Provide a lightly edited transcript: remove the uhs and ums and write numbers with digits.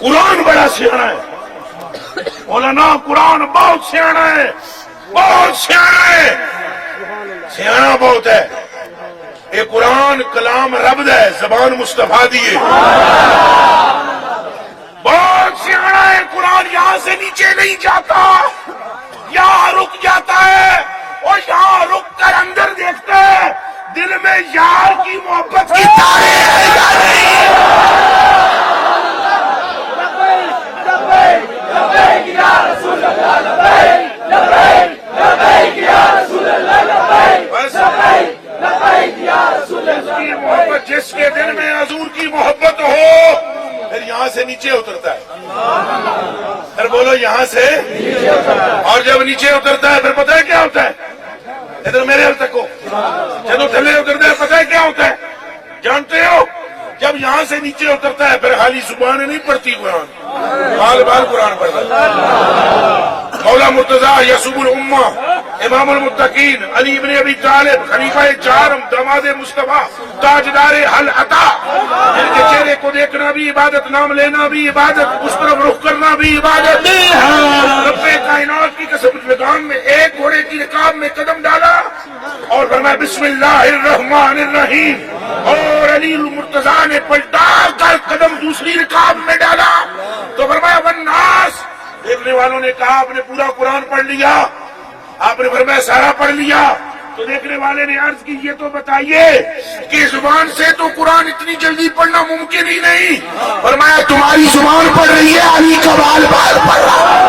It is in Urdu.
قرآن بڑا سیاح ہے، مولانا قرآن بہت سیاح ہے، بہت سیاح ہے، سیاح بہت ہے۔ یہ قرآن کلام رب دا ہے، زبان مصطفیٰ دیے، بہت سیاح ہے۔ قرآن یہاں سے نیچے نہیں جاتا، یہاں رک جاتا ہے، اور یہاں رک کر اندر دیکھتا ہے دل میں یار کی محبت کی تاریں ہے یا نہیں۔ محبت جس کے دل میں حضور کی محبت ہو پھر یہاں سے نیچے اترتا ہے، پھر بولو یہاں سے، اور جب نیچے اترتا ہے پھر پتہ ہے کیا ہوتا ہے؟ ادھر میرے حل تک ہو، جب تھلے اترتا ہے پتہ ہے کیا ہوتا ہے؟ جانتے ہو؟ جب یہاں سے نیچے اترتا ہے پھر خالی زبان نہیں پڑھتی قرآن، بال بال قرآن پڑھتا ہے۔ مولا مرتضیٰ یسوع الامہ امام المتقین علی ابن ابی طالب خلیفہ چارم داماد مصطفیٰ تاجدار حل عطا، جن کے چہرے کو دیکھنا بھی عبادت، نام لینا بھی عبادت، اس طرف رخ کرنا بھی عبادت۔ رب کائنات کی قسم، لگام میں ایک گھوڑے کی رکاب میں قدم ڈالا اور فرمایا بسم اللہ الرحمن الرحیم، اور علی المرتضیٰ نے پلٹا کر قدم دوسری رکاب میں ڈالا تو فرمایا والناس۔ دیکھنے والوں نے کہا آپ نے پورا قرآن پڑھ لیا، آپ نے فرمایا سارا پڑھ لیا، تو دیکھنے والے نے عرض کی یہ تو بتائیے کہ زبان سے تو قرآن اتنی جلدی پڑھنا ممکن ہی نہیں۔ فرمایا تمہاری زبان پڑھ رہی ہے، علی کا بال بال پڑھ رہا ہے۔